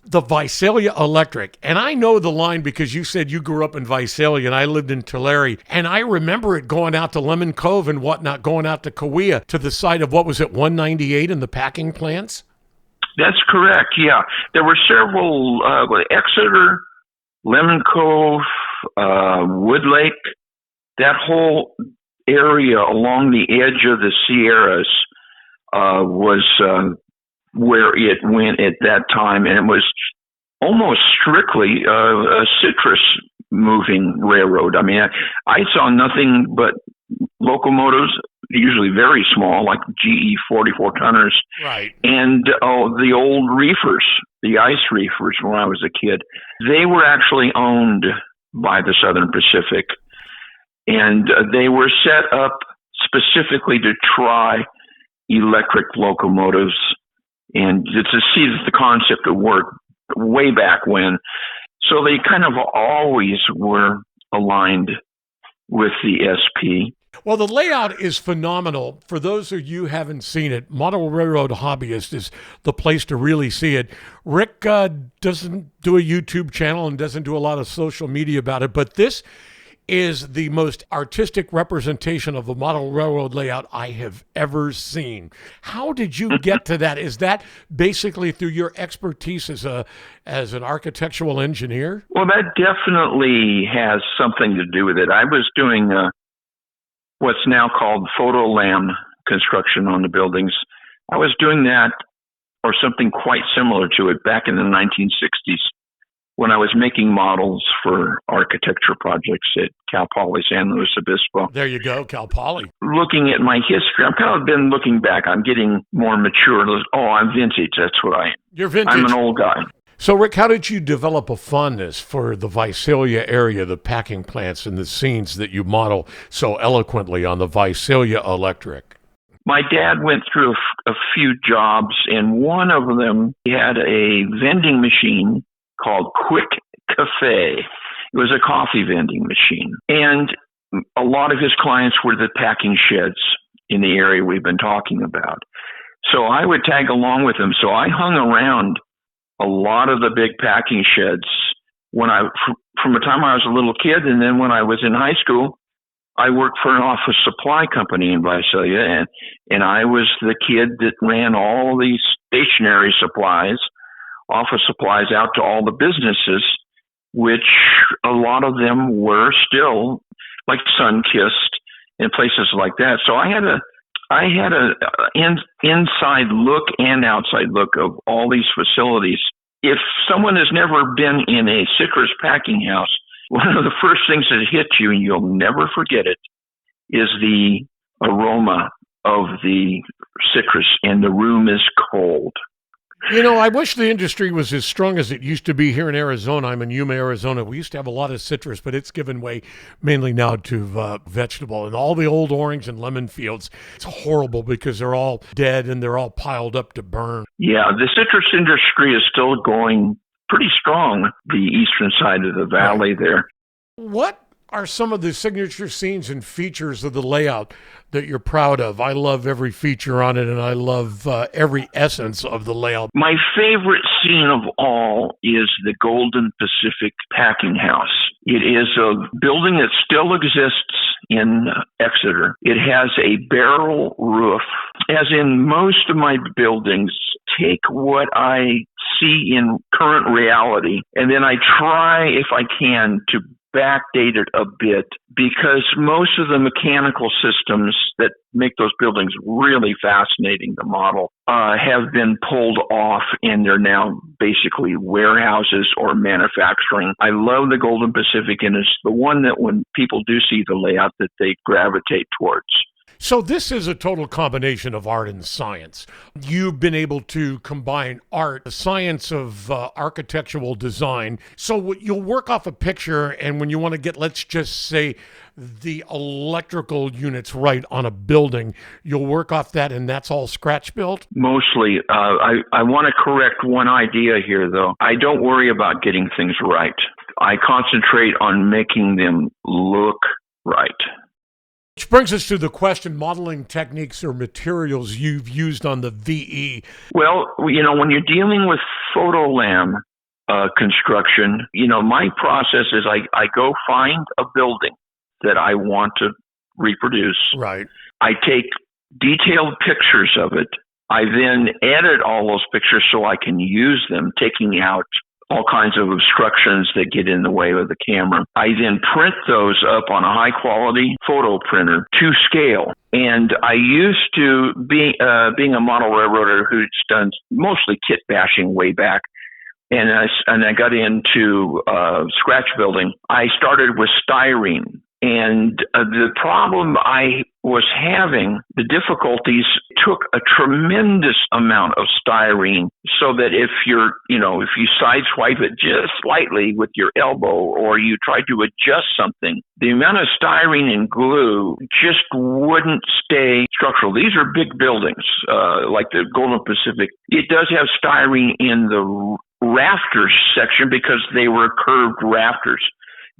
the Vicelia Electric. And I know the line because you said you grew up in Vicelia and I lived in Tulare. And I remember it going out to Lemon Cove and whatnot, going out to Kauai to the site of, what was it, 198 in the packing plants? That's correct, yeah. There were several, Exeter, Lemon Cove, Wood Lake, that whole area along the edge of the Sierras was where it went at that time, and it was almost strictly a citrus moving railroad. I mean, I saw nothing but locomotives, usually very small, like GE 44 tonners, right, and the old reefers, the ice reefers when I was a kid. They were actually owned by the Southern Pacific, and they were set up specifically to try electric locomotives and to see that the concept would work way back when. So they kind of always were aligned with the SP. Well, the layout is phenomenal. For those of you who haven't seen it, Model Railroad Hobbyist is the place to really see it. Rick doesn't do a YouTube channel and doesn't do a lot of social media about it, but this is the most artistic representation of the model railroad layout I have ever seen. How did you get to that? Is that basically through your expertise as an architectural engineer? Well, that definitely has something to do with it. I was doing what's now called photolam construction on the buildings. I was doing that or something quite similar to it back in the 1960s. When I was making models for architecture projects at Cal Poly San Luis Obispo. There you go, Cal Poly. Looking at my history, I've kind of been looking back. I'm getting more mature. I'm vintage. That's what I am. You're vintage. I'm an old guy. So, Rick, how did you develop a fondness for the Vicelia area, the packing plants, and the scenes that you model so eloquently on the Vicelia Electric? My dad went through a few jobs, and one of them, he had a vending machine called Quick Cafe. It was a coffee vending machine. And a lot of his clients were the packing sheds in the area we've been talking about. So I would tag along with him. So I hung around a lot of the big packing sheds from the time I was a little kid. And then when I was in high school, I worked for an office supply company in Vicelia. And I was the kid that ran all these stationery supplies, office supplies out to all the businesses, which a lot of them were still like Sunkist and places like that. So I had a inside look and outside look of all these facilities. If someone has never been in a citrus packing house, one of the first things that hits you, and you'll never forget it, is the aroma of the citrus, and the room is cold. You know, I wish the industry was as strong as it used to be here in Arizona. I'm in Yuma, Arizona. We used to have a lot of citrus, but it's given way mainly now to vegetable. And all the old orange and lemon fields, it's horrible because they're all dead and they're all piled up to burn. Yeah, the citrus industry is still going pretty strong, the eastern side of the valley there. What are some of the signature scenes and features of the layout that you're proud of? I love every feature on it, and I love every essence of the layout. My favorite scene of all is the Golden Pacific Packing House. It is a building that still exists in Exeter. It has a barrel roof. As in most of my buildings, take what I see in current reality, and then I try, if I can, to backdate it a bit, because most of the mechanical systems that make those buildings really fascinating to model have been pulled off, and they're now basically warehouses or manufacturing. I love the Golden Pacific, and it's the one that when people do see the layout that they gravitate towards. So this is a total combination of art and science. You've been able to combine art, the science of architectural design. So you'll work off a picture, and when you want to get, let's just say, the electrical units right on a building, you'll work off that, and that's all scratch built? Mostly. I want to correct one idea here, though. I don't worry about getting things right. I concentrate on making them look right. Which brings us to the question, modeling techniques or materials you've used on the VE. Well, you know, when you're dealing with photolam, construction. My process is I go find a building that I want to reproduce. Right. I take detailed pictures of it. I then edit all those pictures so I can use them, taking out all kinds of obstructions that get in the way of the camera. I then print those up on a high-quality photo printer to scale. And I used to, being a model railroader who's done mostly kit bashing way back, and I got into scratch building, I started with styrene. And the problem I was having, the difficulties, took a tremendous amount of styrene, so that if you sideswipe it just slightly with your elbow, or you try to adjust something, the amount of styrene and glue just wouldn't stay structural. These are big buildings, like the Golden Pacific. It does have styrene in the rafters section because they were curved rafters.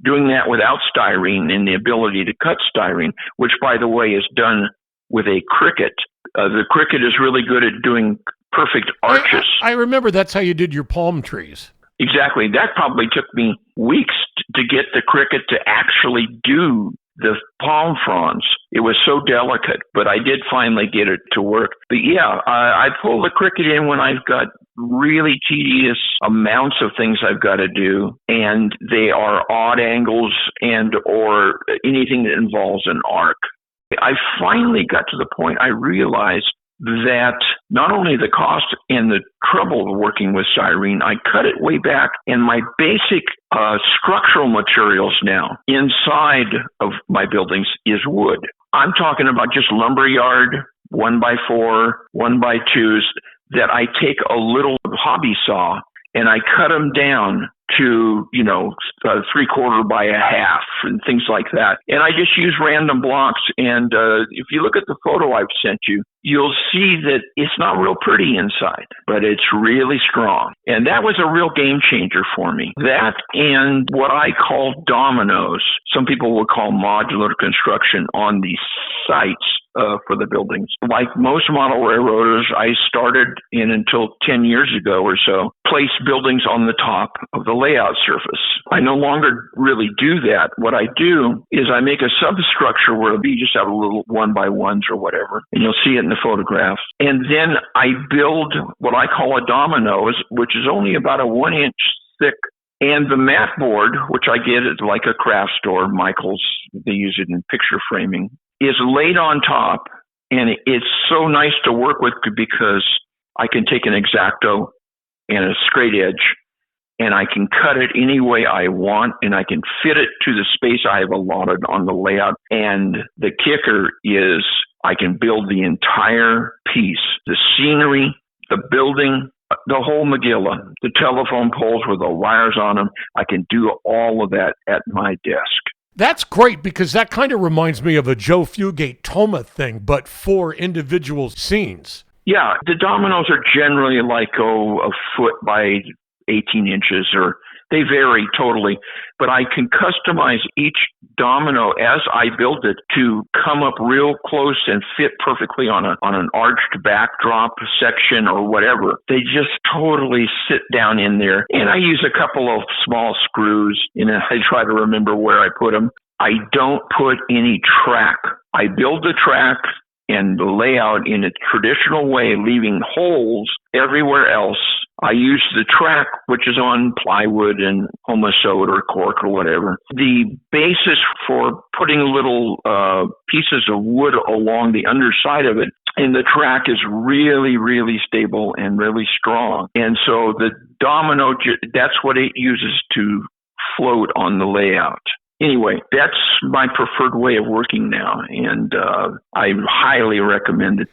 Doing that without styrene and the ability to cut styrene, which, by the way, is done with a Cricut. The Cricut is really good at doing perfect arches. I remember that's how you did your palm trees. Exactly. That probably took me weeks to get the Cricut to actually do the palm fronds. It was so delicate, but I did finally get it to work. But yeah, I pull the Cricut in when I've got really tedious amounts of things I've got to do, and they are odd angles and or anything that involves an arc. I finally got to the point I realized that not only the cost and the trouble of working with styrene, I cut it way back, and my basic structural materials now inside of my buildings is wood. I'm talking about just lumberyard, 1x4, 1x2s, that I take a little hobby saw and I cut them down to, 3/4 by a half and things like that. And I just use random blocks. And if you look at the photo I've sent you, you'll see that it's not real pretty inside, but it's really strong. And that was a real game changer for me. That and what I call dominoes, some people would call modular construction on these sites for the buildings. Like most model railroaders, I started in until 10 years ago or so, place buildings on the top of the layout surface. I no longer really do that. What I do is I make a substructure where you just have a little 1x1s or whatever, and you'll see it in the photographs. And then I build what I call a domino, which is only about a 1-inch thick. And the mat board, which I get at like a craft store, Michael's, they use it in picture framing, is laid on top. And it's so nice to work with because I can take an X-Acto and a straight edge, and I can cut it any way I want, and I can fit it to the space I have allotted on the layout. And the kicker is I can build the entire piece, the scenery, the building, the whole Megillah, the telephone poles with the wires on them. I can do all of that at my desk. That's great, because that kind of reminds me of a Joe Fugate Toma thing, but for individual scenes. Yeah, the dominoes are generally like, a foot by 18 inches, or they vary totally. But I can customize each domino as I build it to come up real close and fit perfectly on an arched backdrop section or whatever. They just totally sit down in there. And I use a couple of small screws, and I try to remember where I put them. I don't put any track. I build the track and the layout in a traditional way, leaving holes everywhere else. I use the track, which is on plywood and homosote or cork or whatever. The basis for putting little pieces of wood along the underside of it, and the track is really, really stable and really strong. And so the domino, that's what it uses to float on the layout. Anyway, that's my preferred way of working now, and I highly recommend it.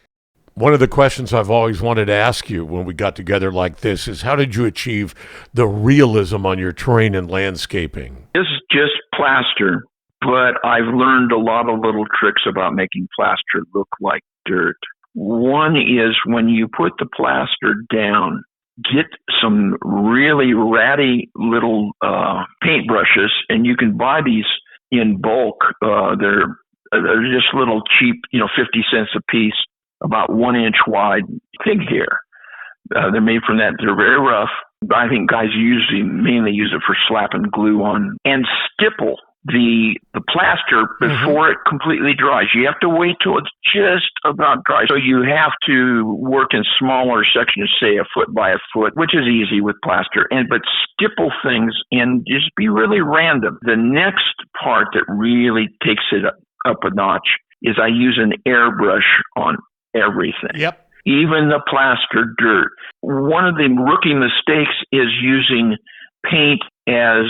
One of the questions I've always wanted to ask you when we got together like this is, how did you achieve the realism on your terrain and landscaping? This is just plaster, but I've learned a lot of little tricks about making plaster look like dirt. One is when you put the plaster down, get some really ratty little paintbrushes, and you can buy these in bulk. They're just little cheap, 50 cents a piece, about 1 inch wide, pig hair. They're made from that. They're very rough. I think guys usually mainly use it for slapping glue on, and stipple the plaster before it completely dries. You have to wait till it's just about dry. So you have to work in smaller sections, say a foot by a foot, which is easy with plaster, but stipple things and just be really random. The next part that really takes it up a notch is I use an airbrush on everything. Yep. Even the plaster dirt. One of the rookie mistakes is using paint as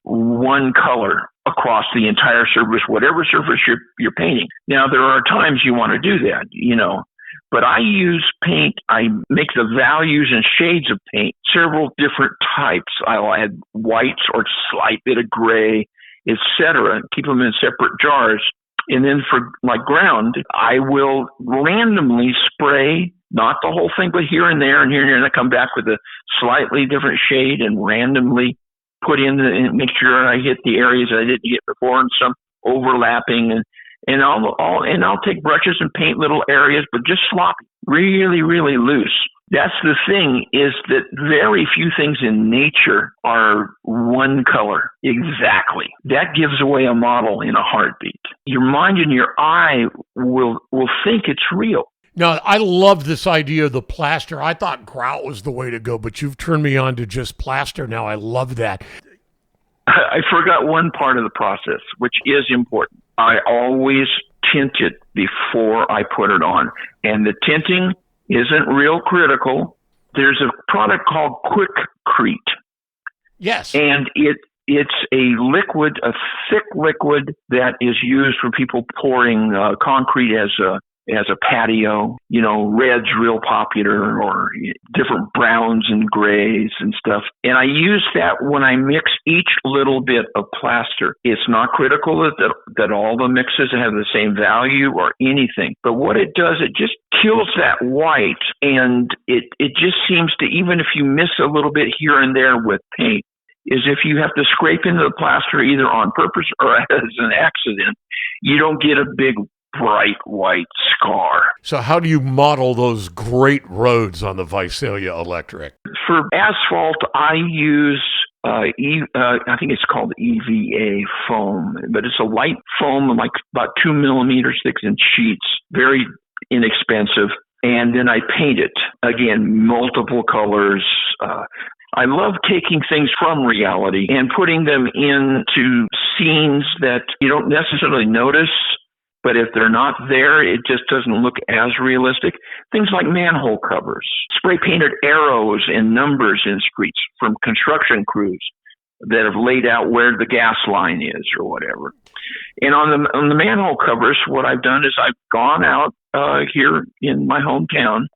one color across the entire surface, whatever surface you're painting. Now, there are times you want to do that, but I use paint. I make the values and shades of paint, several different types. I'll add whites or slight bit of gray, etc., and keep them in separate jars. And then for my ground, I will randomly spray, not the whole thing, but here and there and here and there, and I come back with a slightly different shade and randomly put in and make sure I hit the areas I didn't get before and some overlapping, and I'll take brushes and paint little areas, but just sloppy, really, really loose. That's the thing, is that very few things in nature are one color exactly. That gives away a model in a heartbeat. Your mind and your eye will think it's real. Now, I love this idea of the plaster. I thought grout was the way to go, but you've turned me on to just plaster now. I love that. I forgot one part of the process, which is important. I always tint it before I put it on. And the tinting isn't real critical. There's a product called Quickcrete. Yes. And it's a liquid, a thick liquid that is used for people pouring concrete as a patio. Red's real popular, or different browns and grays and stuff. And I use that when I mix each little bit of plaster. It's not critical that all the mixes have the same value or anything. But what it does, it just kills that white, and it just seems to, even if you miss a little bit here and there with paint, is if you have to scrape into the plaster either on purpose or as an accident, you don't get a big bright white scar. So how do you model those great roads on the Vicelia Electric? For asphalt, I use I think it's called EVA foam, but it's a light foam, like about 2 millimeters thick in sheets, very inexpensive. And then I paint it, again, multiple colors. I love taking things from reality and putting them into scenes that you don't necessarily notice, but if they're not there, it just doesn't look as realistic. Things like manhole covers, spray painted arrows and numbers in streets from construction crews that have laid out where the gas line is or whatever. And on the manhole covers, what I've done is I've gone out here in my hometown,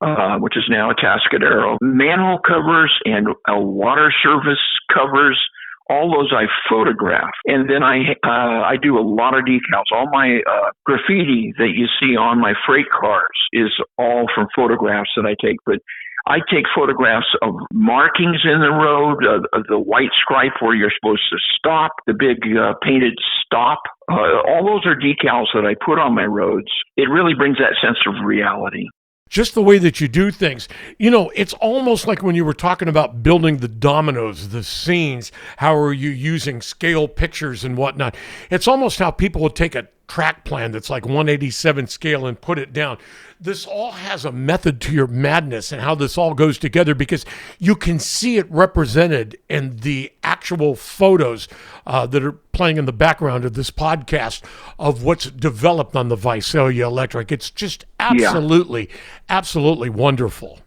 which is now Atascadero, manhole covers and water service covers. All those I photograph, and then I do a lot of decals. All my graffiti that you see on my freight cars is all from photographs that I take. But I take photographs of markings in the road, of the white stripe where you're supposed to stop, the big painted stop. All those are decals that I put on my roads. It really brings that sense of reality. Just the way that you do things. It's almost like when you were talking about building the Dominos, the scenes, how are you using scale pictures and whatnot. It's almost how people would take a track plan that's like 187 scale and put it down. This all has a method to your madness and how this all goes together, because you can see it represented in the actual photos that are playing in the background of this podcast of what's developed on the Vicelia Electric. It's just absolutely wonderful.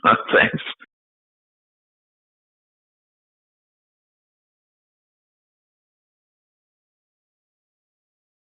Thanks.